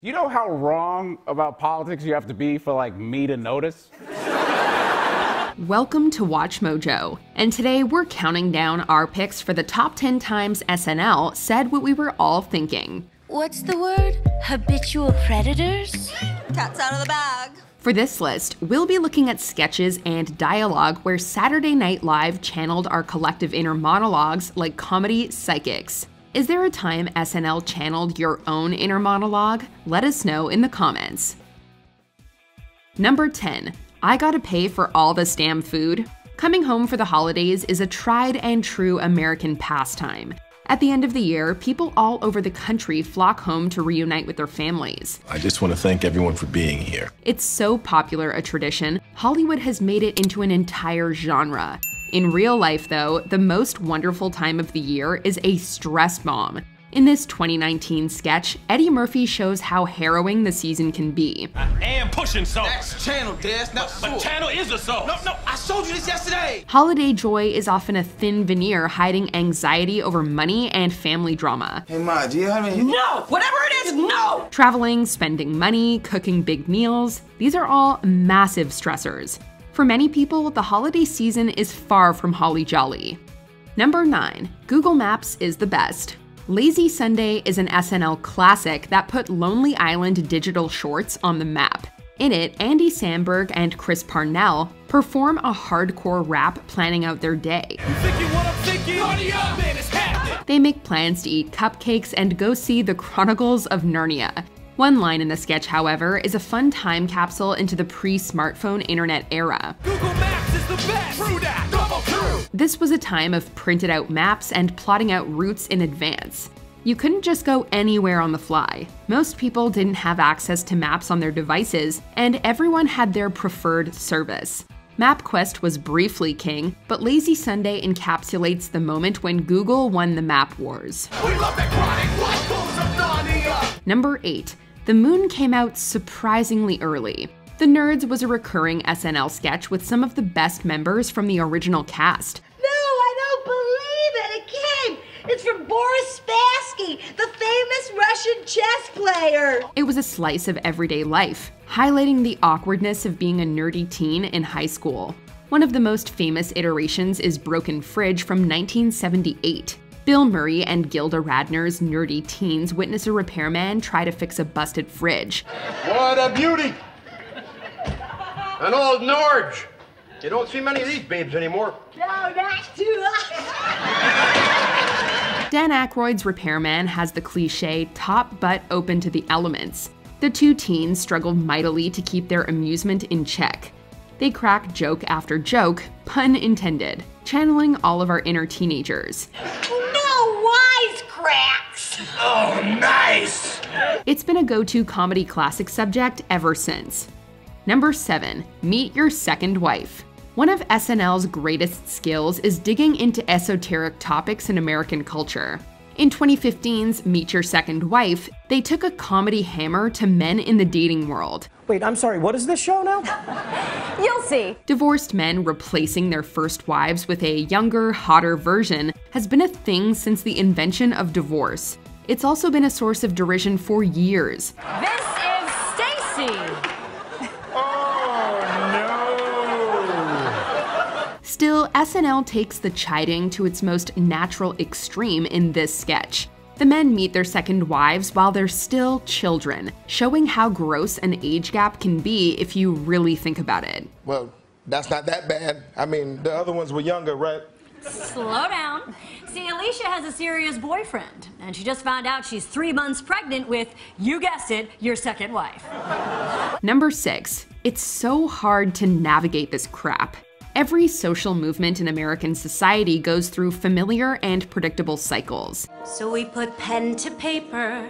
You know how wrong about politics you have to be for, like, me to notice? Welcome to Watch Mojo, and today we're counting down our picks for the top 10 times SNL said what we were all thinking. What's the word? Habitual predators? Cat's out of the bag. For this list, we'll be looking at sketches and dialogue where Saturday Night Live channeled our collective inner monologues like comedy psychics. Is there a time SNL channeled your own inner monologue? Let us know in the comments. Number 10. I gotta pay for all this damn food. Coming home for the holidays is a tried and true American pastime. At the end of the year, people all over the country flock home to reunite with their families. I just want to thank everyone for being here. It's so popular a tradition, Hollywood has made it into an entire genre. In real life, though, the most wonderful time of the year is a stress bomb. In this 2019 sketch, Eddie Murphy shows how harrowing the season can be. I am pushing so. Next channel, Des, not but channel is a soul. No, I showed you this yesterday. Holiday joy is often a thin veneer hiding anxiety over money and family drama. Hey, Ma, do you have any? No! Whatever it is, no! Traveling, spending money, cooking big meals, these are all massive stressors. For many people, the holiday season is far from holly jolly. Number 9. Google Maps is the best. Lazy Sunday is an SNL classic that put Lonely Island digital shorts on the map. In it, Andy Samberg and Chris Parnell perform a hardcore rap planning out their day. They make plans to eat cupcakes and go see the Chronicles of Narnia. One line in the sketch, however, is a fun time capsule into the pre-smartphone internet era. Google Maps is the best. True that. Double true. This was a time of printed out maps and plotting out routes in advance. You couldn't just go anywhere on the fly. Most people didn't have access to maps on their devices, and everyone had their preferred service. MapQuest was briefly king, but Lazy Sunday encapsulates the moment when Google won the map wars. We love the chronic Chronicles of Narnia. Number 8. The Moon came out surprisingly early. The Nerds was a recurring SNL sketch with some of the best members from the original cast. No, I don't believe it! It came! It's from Boris Spassky, the famous Russian chess player! It was a slice of everyday life, highlighting the awkwardness of being a nerdy teen in high school. One of the most famous iterations is Broken Fridge from 1978. Bill Murray and Gilda Radner's nerdy teens witness a repairman try to fix a busted fridge. What a beauty! An old Norge! You don't see many of these babes anymore. No, not to us! Dan Aykroyd's repairman has the cliche top butt open to the elements. The two teens struggle mightily to keep their amusement in check. They crack joke after joke, pun intended, channeling all of our inner teenagers. No wisecracks! Oh, nice. It's been a go-to comedy classic subject ever since. Number 7. Meet your second wife. One of SNL's greatest skills is digging into esoteric topics in American culture. In 2015's Meet Your Second Wife, they took a comedy hammer to men in the dating world. Wait, I'm sorry, what is this show now? You'll see. Divorced men replacing their first wives with a younger, hotter version has been a thing since the invention of divorce. It's also been a source of derision for years. This is Stacy. Still, SNL takes the chiding to its most natural extreme in this sketch. The men meet their second wives while they're still children, showing how gross an age gap can be if you really think about it. Well, that's not that bad. I mean, the other ones were younger, right? Slow down. See, Alicia has a serious boyfriend, and she just found out she's 3 months pregnant with, you guessed it, your second wife. Number 6. It's so hard to navigate this crap. Every social movement in American society goes through familiar and predictable cycles. So we put pen to paper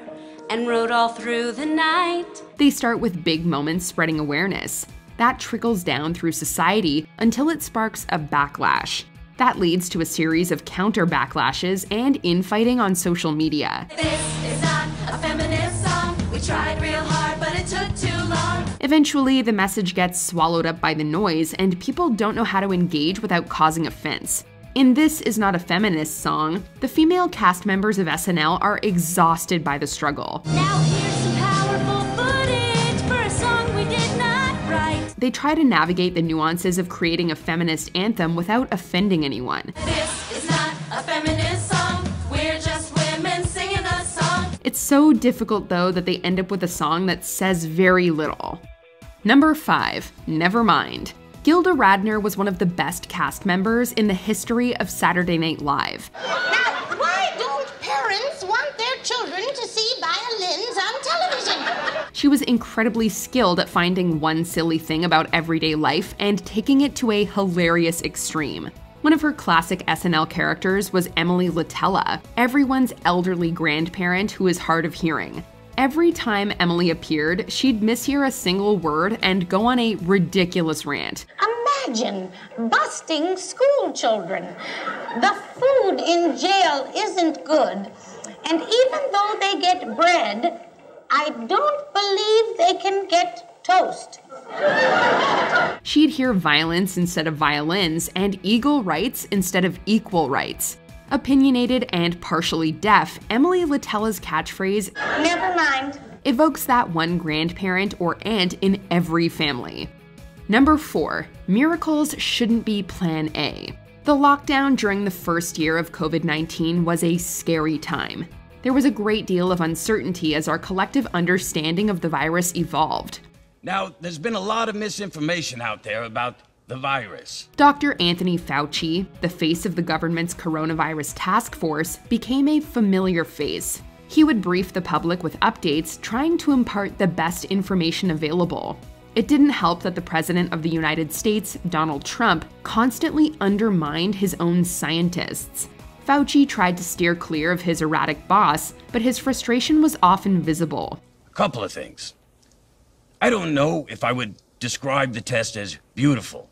and wrote all through the night. They start with big moments spreading awareness. That trickles down through society until it sparks a backlash. That leads to a series of counter-backlashes and infighting on social media. This is not a feminist song. We tried real hard, but it took too long. Eventually, the message gets swallowed up by the noise, and people don't know how to engage without causing offense. In This Is Not a Feminist song, the female cast members of SNL are exhausted by the struggle. Now here's some powerful they try to navigate the nuances of creating a feminist anthem without offending anyone. This is not a feminist song, we're just women singing a song. It's so difficult, though, that they end up with a song that says very little. Number 5, Nevermind. Gilda Radner was one of the best cast members in the history of Saturday Night Live. Now, why don't parents want their children to see violins on television? She was incredibly skilled at finding one silly thing about everyday life and taking it to a hilarious extreme. One of her classic SNL characters was Emily Latella, everyone's elderly grandparent who is hard of hearing. Every time Emily appeared, she'd mishear a single word and go on a ridiculous rant. Imagine busting school children. The food in jail isn't good, and even though they get bread, I don't believe they can get toast. She'd hear violence instead of violins and eagle rights instead of equal rights. Opinionated and partially deaf, Emily Latella's catchphrase, Never mind, evokes that one grandparent or aunt in every family. Number 4, miracles shouldn't be plan A. The lockdown during the first year of COVID-19 was a scary time. There was a great deal of uncertainty as our collective understanding of the virus evolved. Now, there's been a lot of misinformation out there about the virus. Dr. Anthony Fauci, the face of the government's coronavirus task force, became a familiar face. He would brief the public with updates, trying to impart the best information available. It didn't help that the President of the United States, Donald Trump, constantly undermined his own scientists. Fauci tried to steer clear of his erratic boss, but his frustration was often visible. A couple of things. I don't know if I would describe the test as beautiful,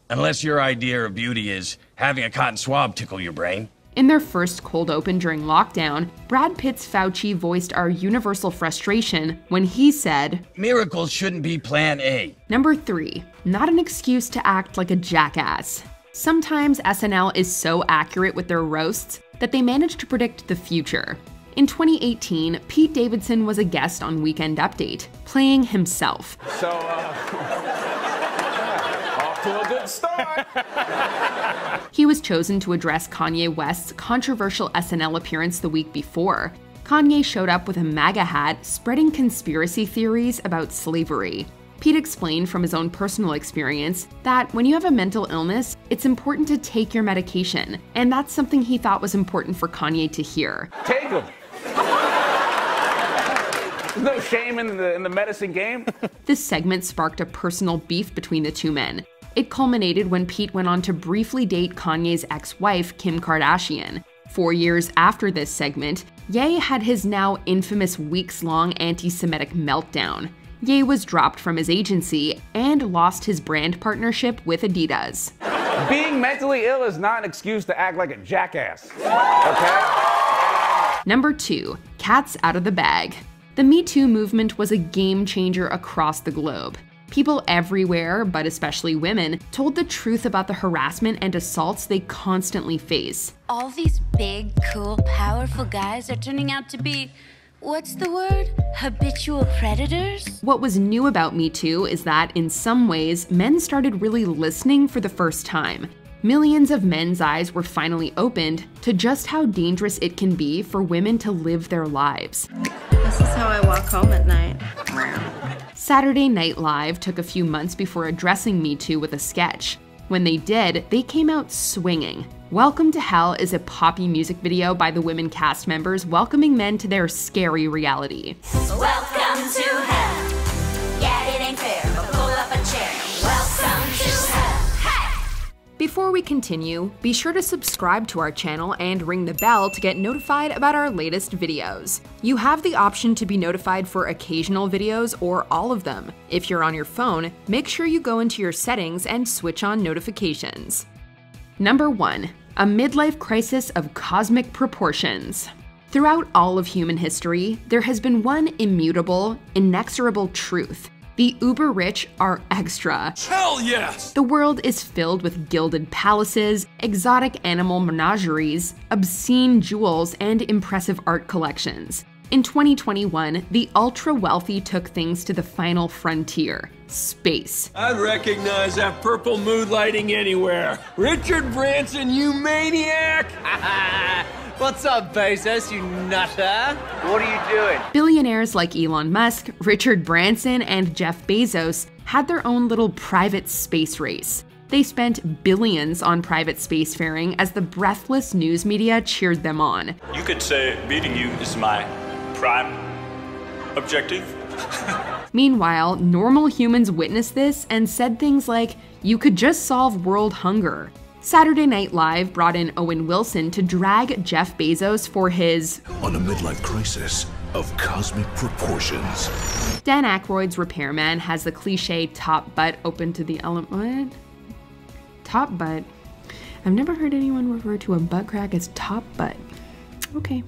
unless your idea of beauty is having a cotton swab tickle your brain. In their first cold open during lockdown, Brad Pitt's Fauci voiced our universal frustration when he said, miracles shouldn't be plan A. Number 3, not an excuse to act like a jackass. Sometimes SNL is so accurate with their roasts that they manage to predict the future. In 2018, Pete Davidson was a guest on Weekend Update, playing himself. So, off to a good start. He was chosen to address Kanye West's controversial SNL appearance the week before. Kanye showed up with a MAGA hat, spreading conspiracy theories about slavery. Pete explained from his own personal experience that when you have a mental illness, it's important to take your medication, and that's something he thought was important for Kanye to hear. Take them. There's no shame in the medicine game. This segment sparked a personal beef between the two men. It culminated when Pete went on to briefly date Kanye's ex-wife, Kim Kardashian. 4 years after this segment, Ye had his now infamous weeks-long anti-Semitic meltdown. Ye was dropped from his agency and lost his brand partnership with Adidas. Being mentally ill is not an excuse to act like a jackass, okay? Number 2, cats out of the bag. The Me Too movement was a game changer across the globe. People everywhere, but especially women, told the truth about the harassment and assaults they constantly face. All these big, cool, powerful guys are turning out to be, what's the word? Habitual predators? What was new about Me Too is that, in some ways, men started really listening for the first time. Millions of men's eyes were finally opened to just how dangerous it can be for women to live their lives. This is how I walk home at night. Saturday Night Live took a few months before addressing Me Too with a sketch. When they did, they came out swinging. Welcome to Hell is a poppy music video by the women cast members welcoming men to their scary reality. Welcome to hell. Yeah, it ain't fair, but pull up a chair. Welcome to hell. Hey! Before we continue, be sure to subscribe to our channel and ring the bell to get notified about our latest videos. You have the option to be notified for occasional videos or all of them. If you're on your phone, make sure you go into your settings and switch on notifications. Number 1, a midlife crisis of cosmic proportions. Throughout all of human history, there has been one immutable, inexorable truth. The uber-rich are extra. Hell yes! The world is filled with gilded palaces, exotic animal menageries, obscene jewels, and impressive art collections. In 2021, the ultra-wealthy took things to the final frontier: space. I'd recognize that purple mood lighting anywhere. Richard Branson, you maniac! What's up, Bezos, you nutter? What are you doing? Billionaires like Elon Musk, Richard Branson, and Jeff Bezos had their own little private space race. They spent billions on private spacefaring as the breathless news media cheered them on. You could say meeting you is my prime objective. Meanwhile, normal humans witnessed this and said things like, "You could just solve world hunger." Saturday Night Live brought in Owen Wilson to drag Jeff Bezos for his "on a midlife crisis of cosmic proportions." Dan Aykroyd's repairman has the cliche top butt open to the element. What? Top butt? I've never heard anyone refer to a butt crack as top butt. Okay.